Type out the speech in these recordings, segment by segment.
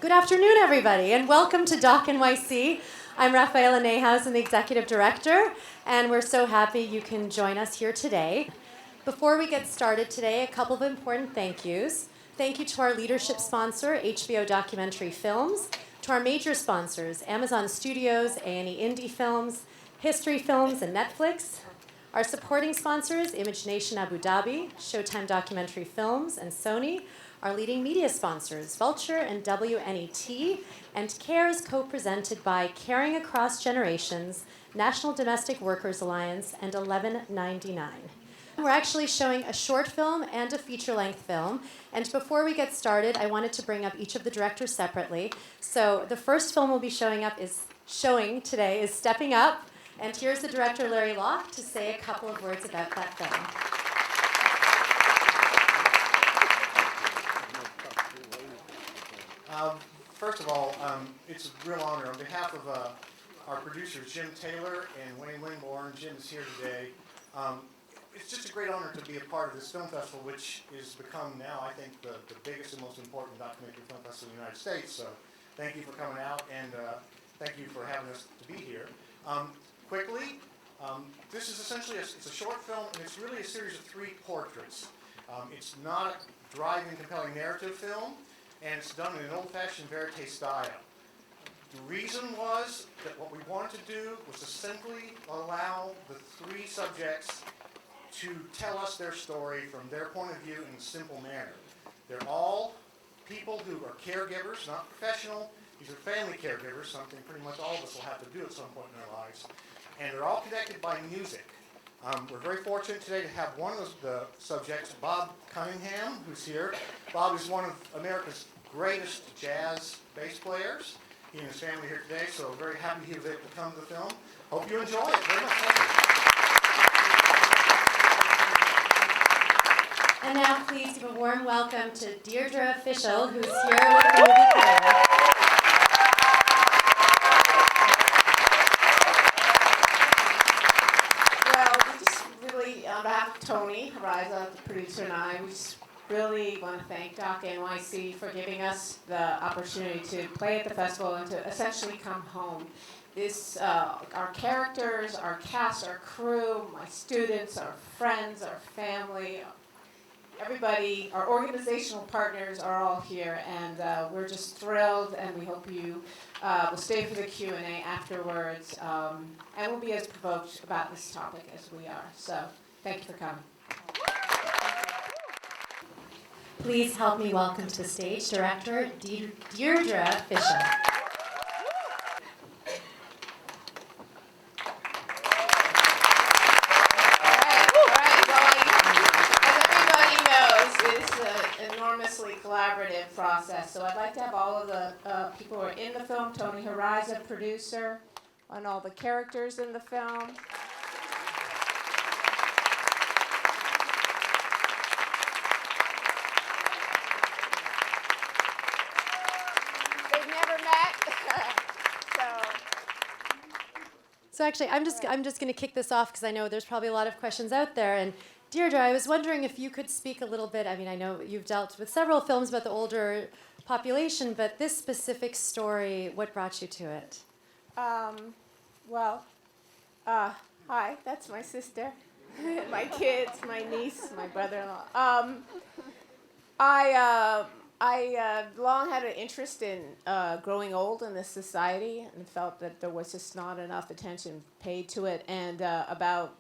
Good afternoon, everybody, and welcome to Doc NYC. I'm Rafaela Nehas, I'm the Executive Director, and we're so happy you can join us here today. Before we get started today, a couple of important thank yous. Thank you to our leadership sponsor, HBO Documentary Films, to our major sponsors, Amazon Studios, A&E Indie Films, History Films, and Netflix. Our supporting sponsors, Image Nation Abu Dhabi, Showtime Documentary Films, and Sony. Our leading media sponsors, Vulture and WNET, and CARE is co-presented by Caring Across Generations, National Domestic Workers Alliance, and 1199. We're actually showing a short film and a feature-length film, and before we get started, I wanted to bring up each of the directors separately. So the first film we'll be showing today is Stepping Up, and here's the director, Larry Locke, to say a couple of words about that film. First of all, it's a real honor. On behalf of our producers, Jim Taylor and Wayne Wingborn, Jim is here today. It's just a great honor to be a part of this film festival, which has become now, I think, the biggest and most important documentary film festival in the United States. So thank you for coming out, and thank you for having us to be here. Quickly, this is essentially it's a short film, and it's really a series of 3 portraits. It's not a driving, compelling narrative film, and it's done in an old-fashioned verite style. The reason was that what we wanted to do was to simply allow the 3 subjects to tell us their story from their point of view in a simple manner. They're all people who are caregivers, not professional. These are family caregivers, something pretty much all of us will have to do at some point in our lives. And they're all connected by music. We're very fortunate today to have one of the subjects, Bob Cunningham, who's here. Bob is one of America's greatest jazz bass players. He and his family are here today, so we're very happy he was able to come to the film. Hope you enjoy it. Very much fun. And now please give a warm welcome to Deirdre Fishel, who's here with the movie crew. On behalf of Tony Hariza, the producer, and I, we just really want to thank Doc NYC for giving us the opportunity to play at the festival and to essentially come home. Our characters, our cast, our crew, my students, our friends, our family, everybody, our organizational partners are all here, and we're just thrilled, and we hope you will stay for the Q&A afterwards, and we'll be as provoked about this topic as we are. So, thank you for coming. Please help me welcome to the stage director Deirdre Fishel. Collaborative process. So I'd like to have all of the people who are in the film, Tony Hariza, producer, and all the characters in the film. They've never met. So actually, I'm just going to kick this off because I know there's probably a lot of questions out there. And Deirdre, I was wondering if you could speak a little bit. I mean, I know you've dealt with several films about the older population, but this specific story, what brought you to it? Hi, that's my sister, my kids, my niece, my brother-in-law. I long had an interest in growing old in this society and felt that there was just not enough attention paid to it. And about,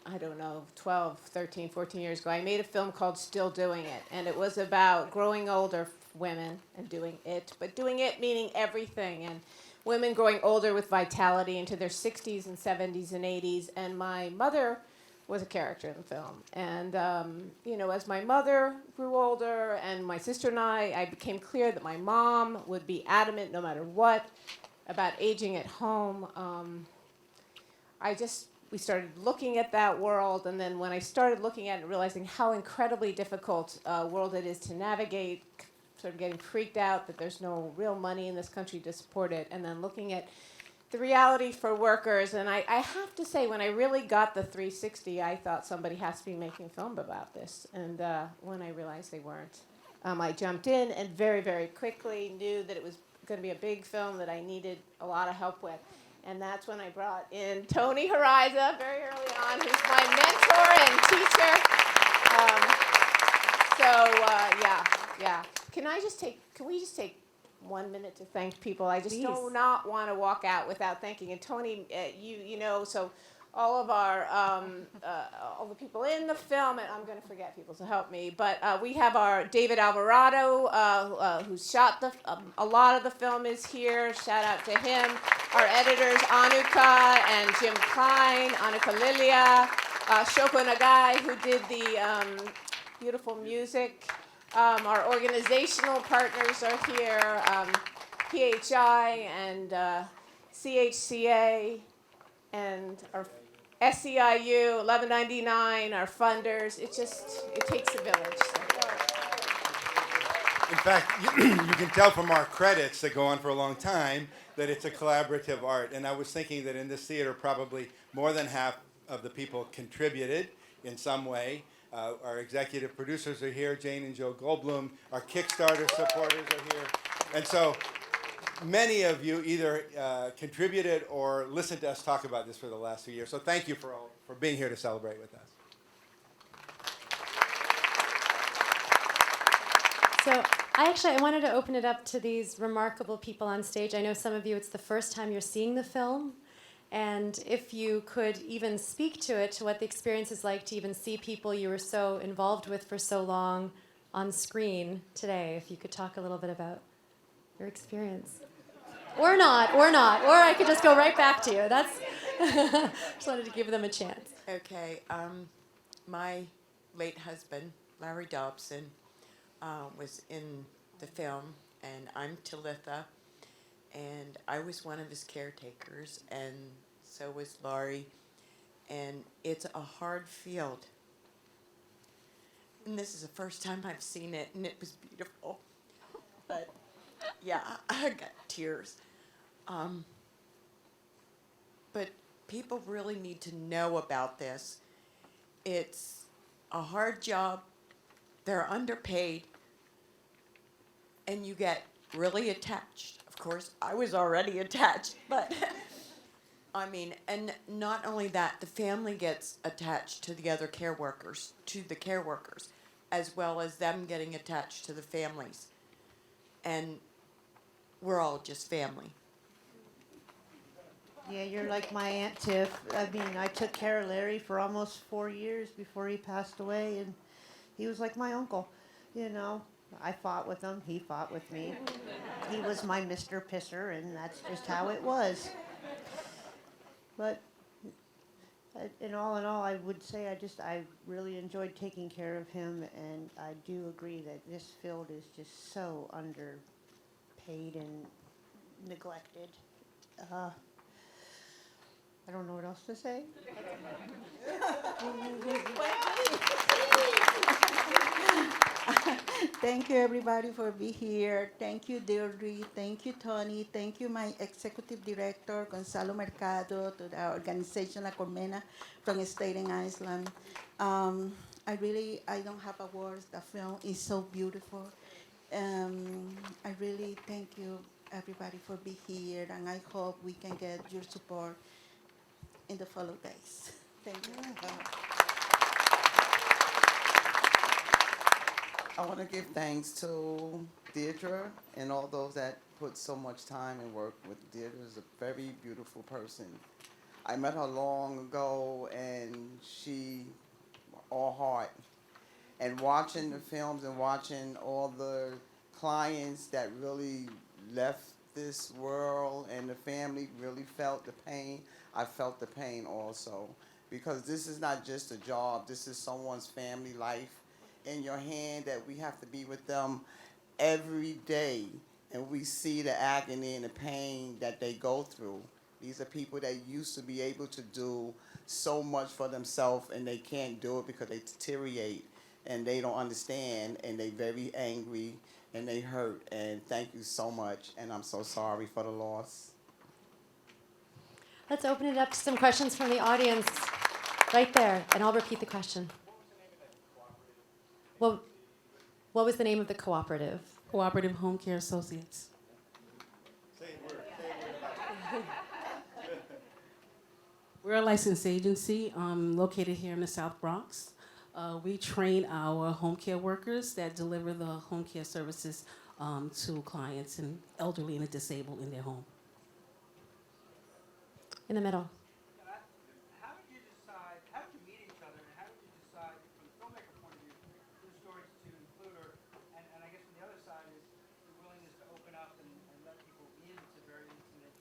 12, 13, 14 years ago, I made a film called Still Doing It. And it was about growing older women and doing it, but doing it meaning everything. And women growing older with vitality into their 60s and 70s and 80s. And my mother was a character in the film. And, as my mother grew older and my sister and I became clear that my mom would be adamant no matter what about aging at home. We started looking at that world, and then when I started looking at it and realizing how incredibly difficult a world it is to navigate, sort of getting freaked out that there's no real money in this country to support it, and then looking at the reality for workers. And I have to say, when I really got the 360, I thought somebody has to be making a film about this. And when I realized they weren't, I jumped in and very, very quickly knew that it was going to be a big film that I needed a lot of help with. And that's when I brought in Tony Hariza very early on, who's my mentor and teacher. Yeah. Can we just take 1 minute to thank people? I just Please. do not want to walk out without thanking. And Tony, you know, so all of our, all the people in the film, and I'm going to forget people, so help me, but we have our David Alvarado, who shot a lot of the film is here. Shout out to him. Our editors, Anuka and Jim Klein, Anuka Lilia, Shoko Nagai, who did the beautiful music. Our organizational partners are here, PHI and CHCA, and our SEIU, 1199, our funders. It takes a village. In fact, you can tell from our credits that go on for a long time that it's a collaborative art. And I was thinking that in this theater, probably more than half of the people contributed in some way. Our executive producers are here, Jane and Joe Goldblum. Our Kickstarter supporters are here. And so many of you either contributed or listened to us talk about this for the last few years. So thank you for being here to celebrate with us. So I wanted to open it up to these remarkable people on stage. I know some of you, it's the first time you're seeing the film. And if you could even speak to it, to what the experience is like to even see people you were so involved with for so long on screen today, if you could talk a little bit about your experience. Or not, or I could just go right back to you. That's just wanted to give them a chance. Okay, my late husband, Larry Dobson, was in the film, and I'm Talitha, and I was one of his caretakers, and so was Laurie, and it's a hard field. And this is the first time I've seen it, and it was beautiful. But yeah, I got tears. But people really need to know about this. It's a hard job. They're underpaid, and you get really attached. Of course, I was already attached, but I mean, and not only that, the family gets attached to the other care workers, as well as them getting attached to the families. And we're all just family. Yeah, you're like my Aunt Tiff. I mean, I took care of Larry for almost 4 years before he passed away, and he was like my uncle, you know. I fought with him, he fought with me. He was my Mr. Pisser, and that's just how it was. But in all, I would say I really enjoyed taking care of him, and I do agree that this field is just so underpaid and neglected. I don't know what else to say. Thank you, everybody, for being here. Thank you, Deirdre. Thank you, Tony. Thank you, my executive director, Gonzalo Mercado, to the organization La Colmena from Staten Island. I don't have words. The film is so beautiful. I really thank you, everybody, for being here, and I hope we can get your support in the following days. Thank you. I want to give thanks to Deirdre and all those that put so much time and work with Deirdre. Is a very beautiful person. I met her long ago, and she all heart. And watching the films and watching all the clients that really left this world and the family really felt the pain, I felt the pain also. Because this is not just a job, this is someone's family life in your hand that we have to be with them every day. And we see the agony and the pain that they go through. These are people that used to be able to do so much for themselves, and they can't do it because they deteriorate and they don't understand, and they very angry and they hurt. And thank you so much, and I'm so sorry for the loss. Let's open it up to some questions from the audience right there, and I'll repeat the question. Well, what was the name of the cooperative? Cooperative Home Care Associates. We're a licensed agency located here in the South Bronx. We train our home care workers that deliver the home care services to clients and elderly and disabled in their home. In the middle. How did you decide, how did you meet each other, and how did you decide, from the filmmaker point of view, whose stories to include, or, and I guess from the other side is the willingness to open up and let people into very intimate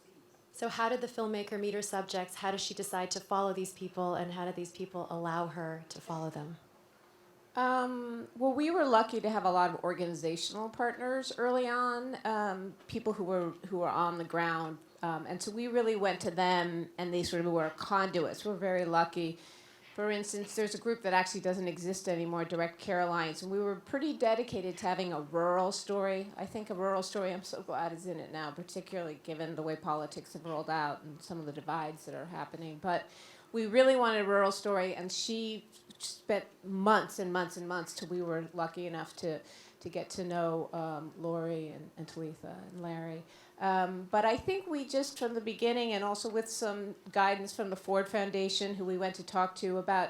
scenes? So how did the filmmaker meet her subjects? How does she decide to follow these people, and how did these people allow her to follow them? Well, we were lucky to have a lot of organizational partners early on, people who were on the ground, and so we really went to them, and they sort of were conduits. We're very lucky. For instance, there's a group that actually doesn't exist anymore, Direct Care Alliance, and we were pretty dedicated to having a rural story. I think a rural story, I'm so glad, is in it now, particularly given the way politics have rolled out and some of the divides that are happening. But we really wanted a rural story, and she spent months and months and months till we were lucky enough to get to know Lori and Talitha and Larry. But I think we just, from the beginning, and also with some guidance from the Ford Foundation, who we went to talk to about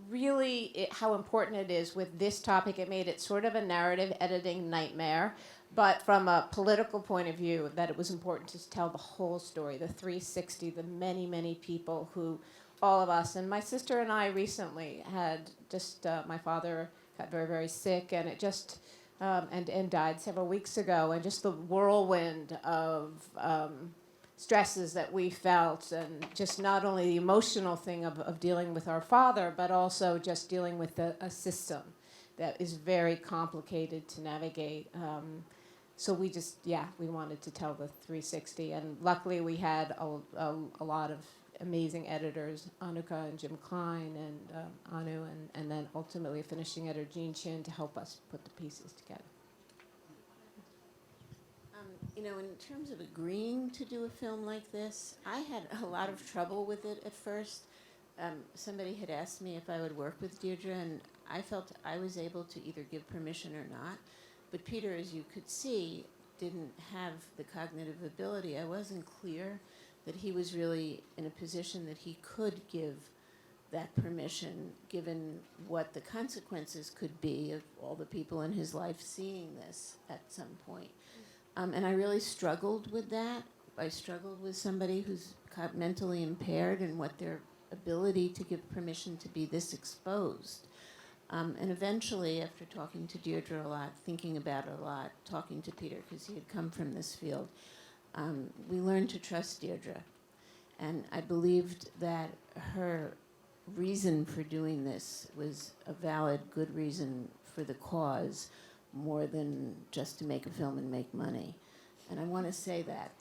really how important it is with this topic. It made it sort of a narrative editing nightmare, but from a political point of view, that it was important to tell the whole story, the 360, the many, many people who, all of us, and my sister and I recently had just, my father got very, very sick, and it just, and died several weeks ago, and just the whirlwind of stresses that we felt, and just not only the emotional thing of dealing with our father, but also just dealing with a system that is very complicated to navigate. So we just, we wanted to tell the 360, and luckily we had a lot of amazing editors, Anuka and Jim Klein and Anu, and then ultimately a finishing editor, Jean Chin, to help us put the pieces together. In terms of agreeing to do a film like this, I had a lot of trouble with it at first. Somebody had asked me if I would work with Deirdre, and I felt I was able to either give permission or not. But Peter, as you could see, didn't have the cognitive ability. I wasn't clear that he was really in a position that he could give that permission, given what the consequences could be of all the people in his life seeing this at some point. And I really struggled with that. I struggled with somebody who's mentally impaired and what their ability to give permission to be this exposed. And eventually, after talking to Deirdre a lot, thinking about it a lot, talking to Peter, because he had come from this field, we learned to trust Deirdre. And I believed that her reason for doing this was a valid, good reason for the cause, more than just to make a film and make money. And I want to say that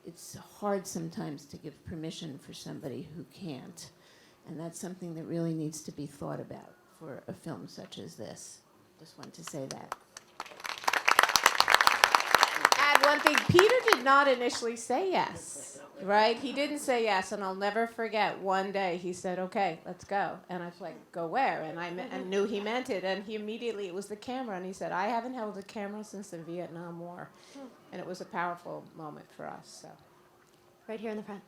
it's hard sometimes to give permission for somebody who can't. And that's something that really needs to be thought about for a film such as this. Just want to say that. Add one thing, Peter did not initially say yes, right? He didn't say yes, and I'll never forget one day he said, okay, let's go. And I was like, go where? And I knew he meant it, and he immediately, it was the camera, and he said, I haven't held a camera since the Vietnam War. And it was a powerful moment for us. So, Right here in the front.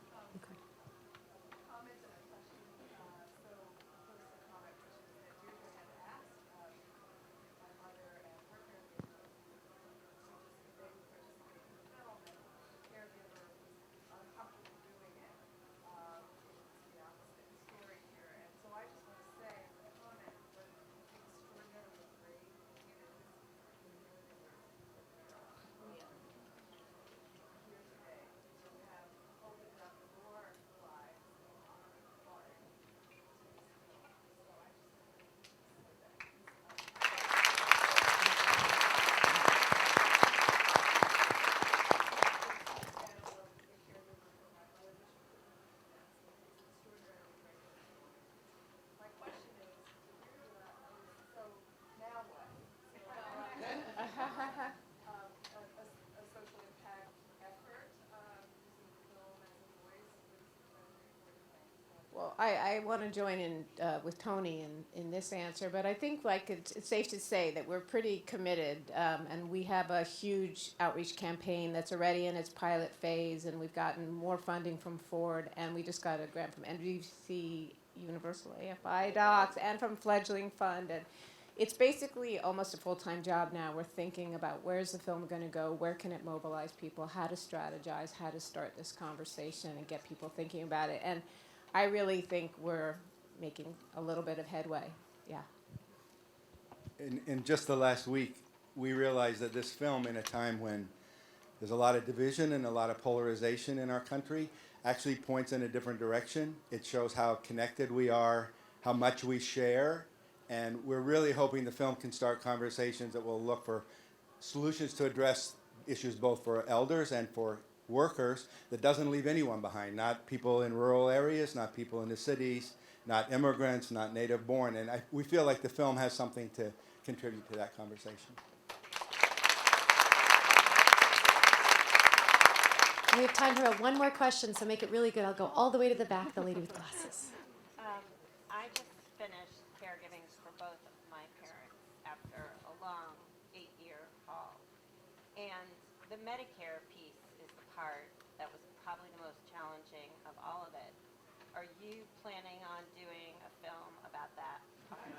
I want to join in with Tony in this answer, but I think like it's safe to say that we're pretty committed, and we have a huge outreach campaign that's already in its pilot phase, and we've gotten more funding from Ford, and we just got a grant from NBC, Universal AFI Docs, and from Fledgling Fund, and it's basically almost a full-time job now. We're thinking about where's the film going to go, where can it mobilize people, how to strategize, how to start this conversation and get people thinking about it. And I really think we're making a little bit of headway. Yeah. In just the last week, we realized that this film, in a time when there's a lot of division and a lot of polarization in our country, actually points in a different direction. It shows how connected we are, how much we share. And we're really hoping the film can start conversations that will look for solutions to address issues both for elders and for workers that doesn't leave anyone behind, not people in rural areas, not people in the cities, not immigrants, not native born. And we feel like the film has something to contribute to that conversation. We have time for about one more question, so make it really good. I'll go all the way to the back, the lady with glasses. I just finished caregiving for both of my parents after a long 8-year haul. And the Medicare piece is the part that was probably the most challenging of all of it. Are you planning on doing a film about that part?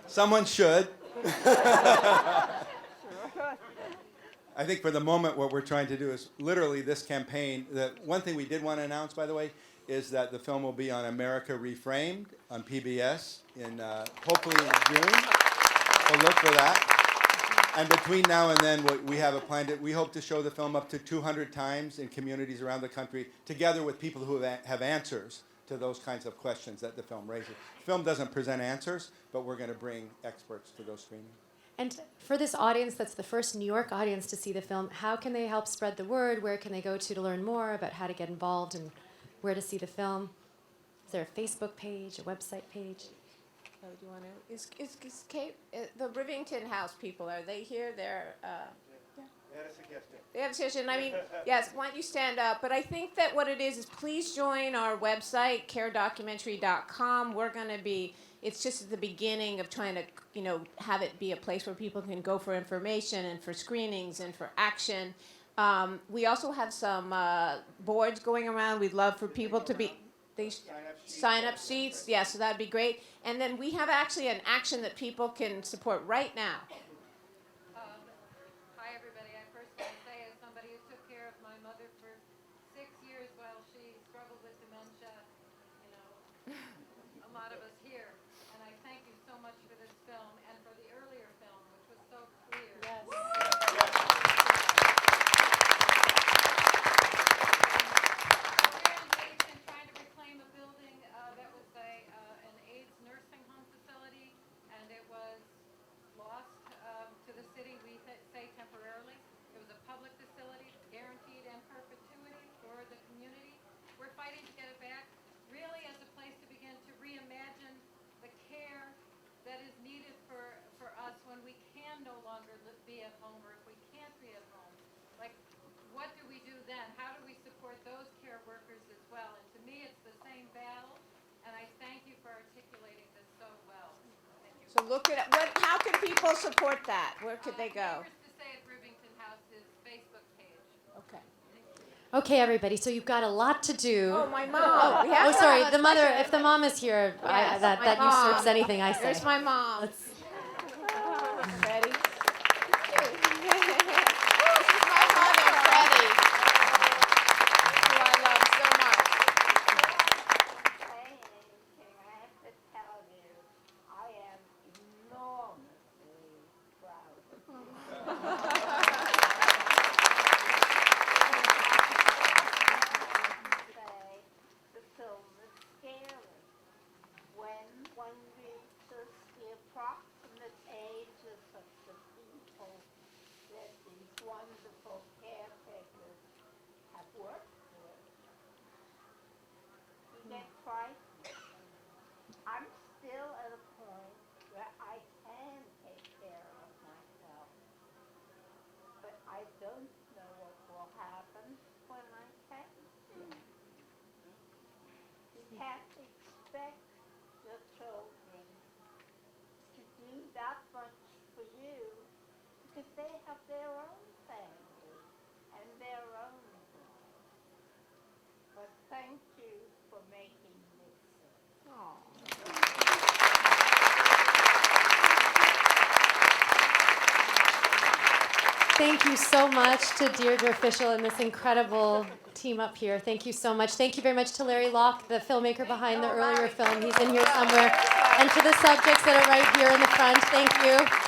Someone should. I think for the moment what we're trying to do is literally this campaign. The one thing we did want to announce, by the way, is that the film will be on America Reframed on PBS in hopefully in June. So look for that. And between now and then, we have a plan. We hope to show the film up to 200 times in communities around the country, together with people who have answers to those kinds of questions that the film raises. The film doesn't present answers, but we're going to bring experts to those screenings. And for this audience that's the first New York audience to see the film, how can they help spread the word? Where can they go to learn more about how to get involved and where to see the film? Is there a Facebook page, a website page? Oh, do you want to? Is Kate, the Rivington House people, are they here? They're. They had a suggestion. They have a suggestion. I mean, yes, why don't you stand up? But I think that what it is please join our website, caredocumentary.com. We're going to be, it's just at the beginning of trying to, have it be a place where people can go for information and for screenings and for action. We also have some boards going around. We'd love for people to be, sign up sheets. Yeah, so that'd be great. And then we have actually an action that people can support right now. Hi, everybody. I first want to say, as somebody who took care of my mother for 6 years while she struggled with dementia, a lot of us here, and I thank you so much for this film and for the earlier film, which was so clear. Yes. We're engaged in trying to reclaim a building that was an AIDS nursing home facility, and it was lost to the city, we say temporarily. It was a public facility, guaranteed in perpetuity for the community. We're fighting to get it back, really as a place to begin to reimagine the care that is needed for us when we can no longer be at home, or if we can't be at home. Like, what do we do then? How do we support those care workers as well? And to me, it's the same battle, and I thank you for articulating this so well. Thank you. So look at how can people support that? Where could they go? Neighbors to Say at Rivington House's Facebook page. Okay. Okay, everybody, so you've got a lot to do. Oh, my mom. We have Oh, sorry, her. the mother, if the mom is here, Yes, that my usurps mom. anything I say. There's my mom. Let's- Freddie. This is my mother, Freddie, who I love so much. I have to tell you, I am enormously proud of you. Say the film is scary. When one reaches the approximate ages of the people that these wonderful caretakers have worked with, you get frightened. I'm still at a point where I can take care of myself, but I don't know what will happen when expect your children to do that much for you because they have their own family and their own lives. But thank you for making this. Thank you so much to Deirdre Fishel and this incredible team up here. Thank you so much. Thank you very much to Larry Locke, the filmmaker behind the earlier film. He's in here somewhere. And to the subjects that are right here in the front, thank you.